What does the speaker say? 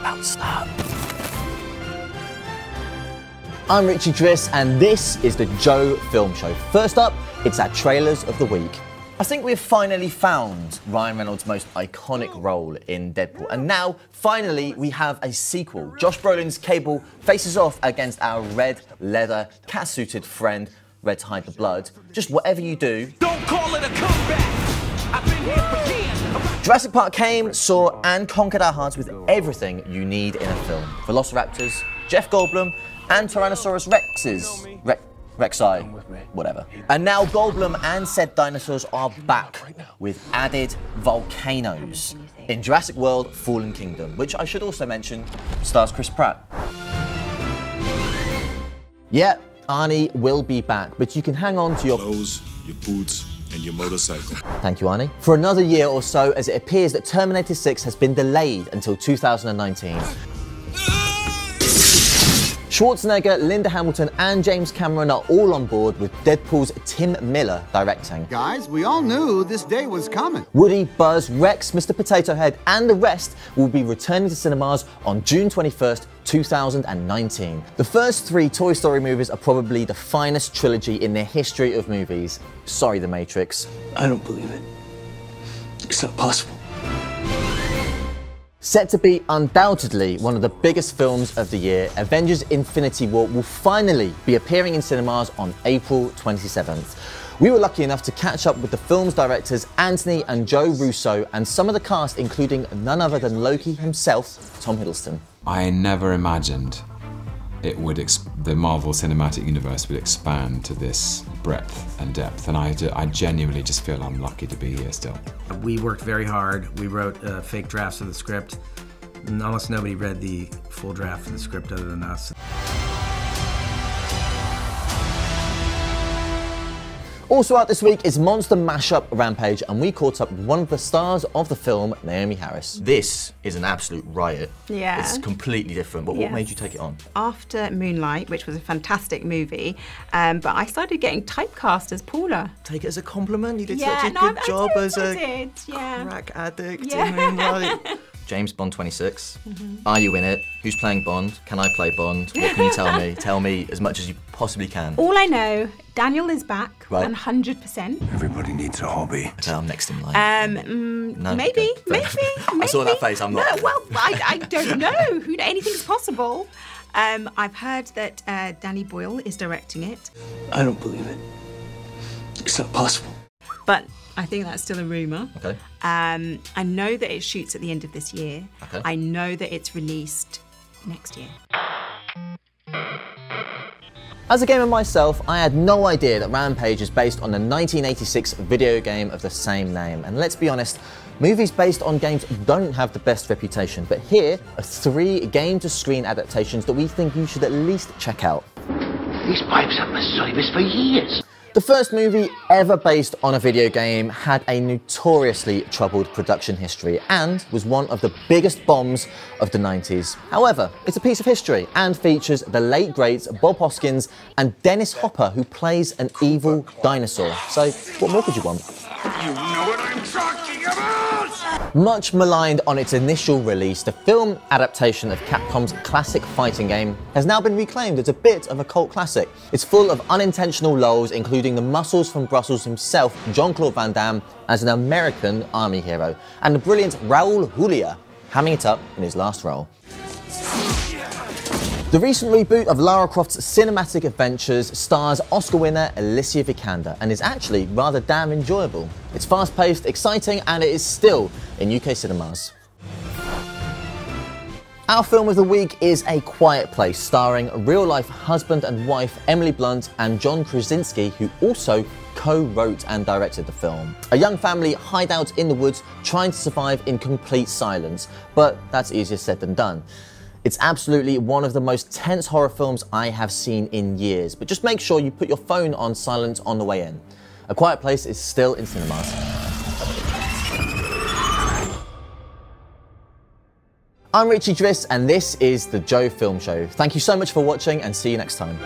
about to start. I'm Richie Driss, and this is the Joe Film Show. First up, it's our trailers of the week. I think we've finally found Ryan Reynolds' most iconic role in Deadpool, and now, finally, we have a sequel. Josh Brolin's Cable faces off against our red leather, cat-suited friend, Red to Hide the Blood. Just whatever you do, don't call it a comeback. I've been here for years. Jurassic Park came, saw, and conquered our hearts with everything you need in a film. Velociraptors, Jeff Goldblum, and Tyrannosaurus Rexes. Rexi, whatever. And now Goldblum and said dinosaurs are back with added volcanoes in Jurassic World Fallen Kingdom, which I should also mention stars Chris Pratt. Yeah, Arnie will be back, but you can hang on to your clothes, your boots, and your motorcycle. Thank you, Arnie. For another year or so, as it appears that Terminator 6 has been delayed until 2019. Schwarzenegger, Linda Hamilton, and James Cameron are all on board with Deadpool's Tim Miller directing. Guys, we all knew this day was coming. Woody, Buzz, Rex, Mr. Potato Head, and the rest will be returning to cinemas on June 21st, 2019. The first three Toy Story movies are probably the finest trilogy in the history of movies. Sorry, The Matrix. I don't believe it. It's not possible. Set to be undoubtedly one of the biggest films of the year, Avengers Infinity War will finally be appearing in cinemas on April 27th. We were lucky enough to catch up with the film's directors Anthony and Joe Russo and some of the cast, including none other than Loki himself, Tom Hiddleston. I never imagined the Marvel Cinematic Universe would expand to this breadth and depth, and I genuinely just feel I'm lucky to be here still. We worked very hard. We wrote fake drafts of the script, and almost nobody read the full draft of the script other than us. Also out this week is Monster Mashup Rampage, and we caught up with one of the stars of the film, Naomi Harris. This is an absolute riot. Yeah. It's completely different, but what made you take it on? After Moonlight, which was a fantastic movie, but I started getting typecast as Paula. Take it as a compliment? You did Yeah, such a no, good I job did, as I a did, yeah. crack addict Yeah. in Moonlight. James Bond 26. Are you in it? Who's playing Bond? Can I play Bond? What can you tell me? Tell me as much as you possibly can. All I know, Daniel is back, Right. 100%. Everybody needs a hobby. Okay, I'm next in line. No, Maybe, okay. maybe. I saw that face, I'm not. No, well, I don't know. Anything's possible. I've heard that Danny Boyle is directing it. I don't believe it. It's not possible. But I think that's still a rumour. Okay. I know that it shoots at the end of this year. Okay. I know that it's released next year. As a gamer myself, I had no idea that Rampage is based on the 1986 video game of the same name. And let's be honest, movies based on games don't have the best reputation, but here are 3 game-to-screen adaptations that we think you should at least check out. These pipes have been service for years. The first movie ever based on a video game had a notoriously troubled production history and was one of the biggest bombs of the 90s. However, it's a piece of history and features the late greats Bob Hoskins and Dennis Hopper, who plays an evil dinosaur. So, what more could you want? You know what I'm talking about! Much maligned on its initial release, the film adaptation of Capcom's classic fighting game has now been reclaimed as a bit of a cult classic. It's full of unintentional lulls, including the muscles from Brussels himself, Jean-Claude Van Damme, as an American army hero, and the brilliant Raul Julia hamming it up in his last role. The recent reboot of Lara Croft's cinematic adventures stars Oscar winner Alicia Vikander and is actually rather damn enjoyable. It's fast-paced, exciting, and it is still in UK cinemas. Our film of the week is A Quiet Place, starring real-life husband and wife Emily Blunt and John Krasinski, who also co-wrote and directed the film. A young family hide out in the woods trying to survive in complete silence, but that's easier said than done. It's absolutely one of the most tense horror films I have seen in years, but just make sure you put your phone on silent on the way in. A Quiet Place is still in cinemas. I'm Richie Driss, and this is the Joe Film Show. Thank you so much for watching, and see you next time.